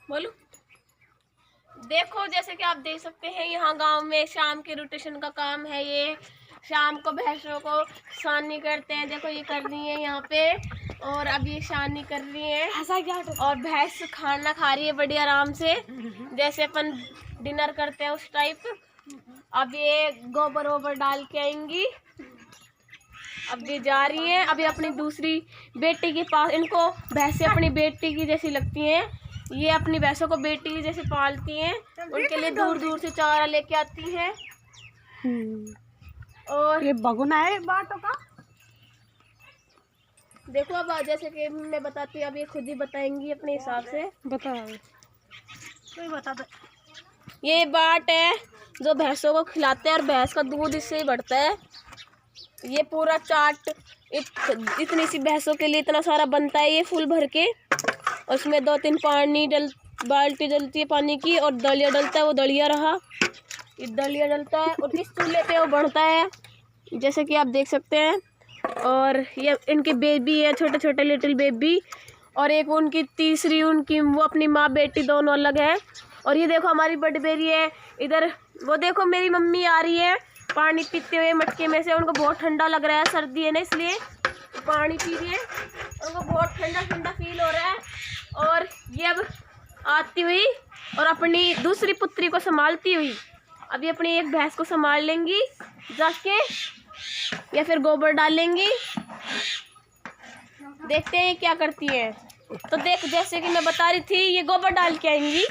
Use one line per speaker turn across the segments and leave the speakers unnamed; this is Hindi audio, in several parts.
बोलो। देखो जैसे कि आप देख सकते हैं यहाँ गांव में शाम के रोटेशन का काम है। ये शाम को भैंसों को सानी करते हैं। देखो ये कर रही है यहाँ पे, और अब ये सानी कर रही है और भैंस खाना खा रही है बड़ी आराम से, जैसे अपन डिनर करते हैं उस टाइप। अब ये गोबर वोबर डाल के आएंगी। अब ये जा रही है अभी अपनी दूसरी बेटी के पास। इनको भैंसें अपनी बेटी की जैसी लगती हैं। ये अपनी भैंसों को बेटी की जैसे पालती हैं। उनके लिए दूर दूर से चारा लेके आती हैं। और
ये बगुना है बाटों का।
देखो अब जैसे कि मैं बताती हूँ, अब ये खुद ही बताएंगी अपने हिसाब से।
बता कोई बता दे।
ये बाट है जो भैंसों को खिलाते हैं और भैंस का दूध इससे ही बढ़ता है। ये पूरा चाट इतनी सी भैंसों के लिए इतना सारा बनता है। ये फुल भर के उसमें 2-3 बाल्टी डलती है पानी की, और दलिया डलता है। वो दलिया रहा, ये दलिया डलता है और इस चूल्हे पे वो बढ़ता है जैसे कि आप देख सकते हैं। और ये इनके बेबी है, छोटे छोटे लिटिल बेबी। और एक उनकी तीसरी, उनकी वो अपनी माँ बेटी दोनों अलग है। और ये देखो हमारी बड़ी बेरी है इधर। वो देखो मेरी मम्मी आ रही है पानी पीते हुए मटके में से। उनको बहुत ठंडा लग रहा है, सर्दी है ना इसलिए पानी पी रही है। उनको बहुत ठंडा ठंडा फील हो रहा है। और ये अब आती हुई और अपनी दूसरी पुत्री को संभालती हुई अब ये अपनी एक भैंस को संभाल लेंगी जाके, या फिर गोबर डाल लेंगी। देखते हैं क्या करती है। तो देख जैसे कि मैं बता रही थी, ये गोबर डाल के आएंगी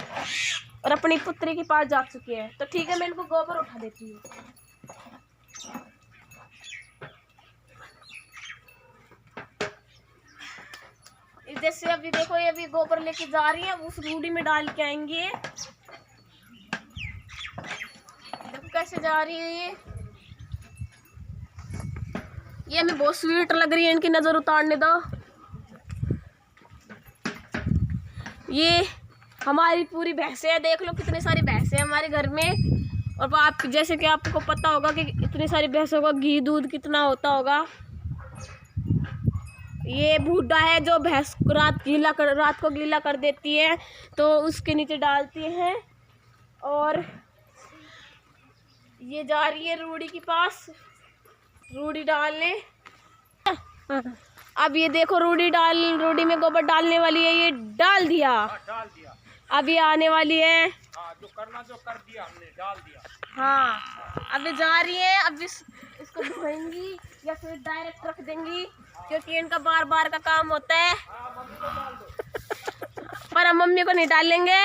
और अपनी पुत्री के पास जा चुकी है। तो ठीक है, मैं इनको गोबर उठा देती हूँ। जैसे अभी देखो ये अभी गोबर लेके जा रही है, उस रूढ़ी में डाल के आएंगे। देखो कैसे जा रही है ये हमें बहुत स्वीट लग रही है। इनकी नज़र उतारने दो। ये हमारी पूरी भैंसें हैं, देख लो कितनी सारी भैंसें हैं हमारे घर में। और आप जैसे कि आपको पता होगा कि इतनी सारी भैंसों का घी दूध कितना होता होगा। ये भूडा है जो भैंस रात को गीला कर देती है, तो उसके नीचे डालती हैं। और ये जा रही है रूढ़ी के पास, रूढ़ी डालने। अब ये देखो रूढ़ी में गोबर डालने वाली है। ये डाल दिया। अब ये आने वाली है।
जो कर दिया हमने, डाल दिया।
हाँ अब ये जा रही है। अब इसको धोएंगी या फिर डायरेक्ट रख देंगी, क्योंकि इनका बार बार का काम होता है। पर हम मम्मी को नहीं डालेंगे।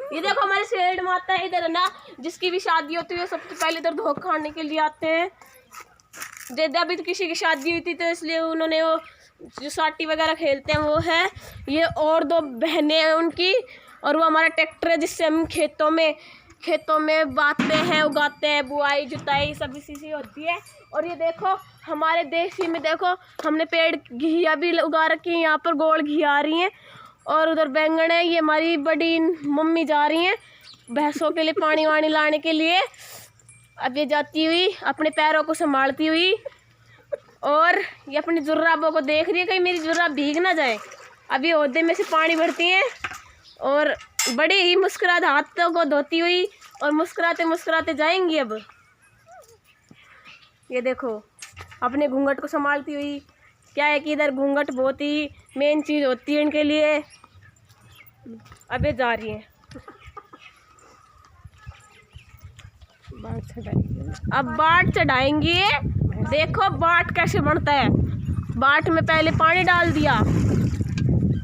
ये देखो हमारे शेड माता है इधर है ना, जिसकी भी शादी होती है सबसे पहले इधर धोख खाने के लिए आते हैं। जैसे अभी तो किसी की शादी हुई थी तो इसलिए उन्होंने वो जो साटी वगैरह खेलते हैं वो है। ये और 2 बहनें हैं उनकी, और वो हमारा ट्रैक्टर है जिससे हम खेतों में बातें हैं, उगाते हैं, बुआई जुताई सब इसी से होती है। और ये देखो हमारे देसी में देखो हमने पेड़ घिया भी उगा रखी है। यहाँ पर गोल घिया आ रही हैं और उधर बैंगन है। ये हमारी बड़ी मम्मी जा रही हैं भैंसों के लिए पानी वानी लाने के लिए। अब ये जाती हुई अपने पैरों को संभालती हुई, और ये अपनी जुर्राबों को देख रही है कहीं मेरी जुर्राब भीग ना जाए। अब ये ओहदे में से पानी भरती हैं और बड़ी ही मुस्कुराते हाथों को धोती हुई और मुस्कुराते मुस्कुराते जाएंगी। अब ये देखो अपने घूंघट को संभालती हुई। क्या है कि इधर घूंघट बहुत ही मेन चीज़ होती है इनके लिए। अब ये जा रही है। अब बाट चढ़ाएंगी। देखो बाट कैसे बनता है। बाट में पहले पानी डाल दिया,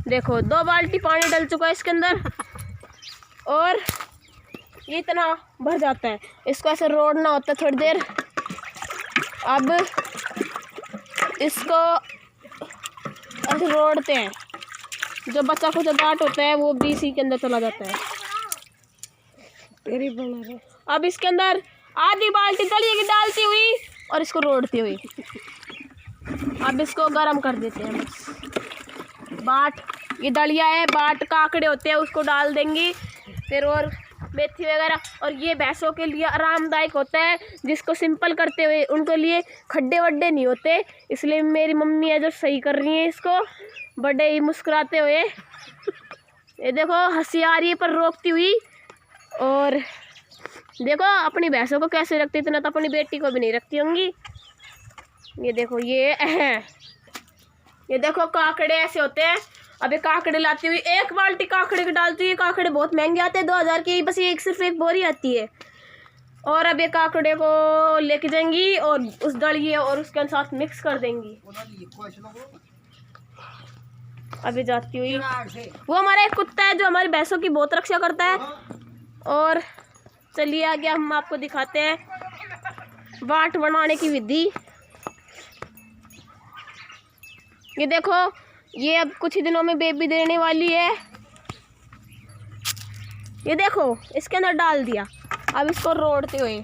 देखो 2 बाल्टी पानी डल चुका है इसके अंदर, और ये इतना भर जाता है। इसको ऐसे रोड़ना होता है थोड़ी देर। अब इसको ऐसे रोड़ते हैं, जो बच्चा कुछ बाट होता है वो भी इसी के अंदर चला जाता है। अब इसके अंदर आधी बाल्टी दलिए की डालती हुई और इसको रोड़ती हुई अब इसको गरम कर देते हैं बस। बाट ये दलिया है, बाट काकड़े होते हैं उसको डाल देंगी फिर, और मेथी वगैरह। और ये भैंसों के लिए आरामदायक होता है, जिसको सिंपल करते हुए उनके लिए खड्डे वड्डे नहीं होते। इसलिए मेरी मम्मी है जो सही कर रही है इसको, बड़े ही मुस्कुराते हुए। ये देखो हंसी आ रही है पर रोकती हुई। और देखो अपनी भैंसों को कैसे रखती, इतना तो अपनी बेटी को भी नहीं रखती होंगी। ये देखो ये देखो काकड़े ऐसे होते हैं। अबे काकड़े लाती हुई, एक बाल्टी काकड़े की डालती है। काकड़े बहुत महंगे आते हैं, 2000 की बस ये सिर्फ एक बोरी आती है। और अब ये काकड़े को लेके जाएंगी और उस दड़िए और उसके साथ मिक्स कर देंगी। अभी जाती हुई, वो हमारा एक कुत्ता है जो हमारी भैंसों की बहुत रक्षा करता है। और चलिए आगे हम आपको दिखाते हैं बाट बनाने की विधि। ये देखो ये अब कुछ ही दिनों में बेबी देने वाली है। ये देखो इसके अंदर डाल दिया, अब इसको रोड़ते हुए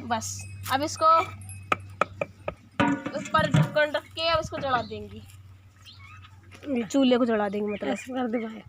बस अब इसको ऊपर ढक्कन रख के अब इसको चढ़ा देंगी, चूल्हे को चढ़ा देंगे मतलब।
ऐसे कर दे भाई।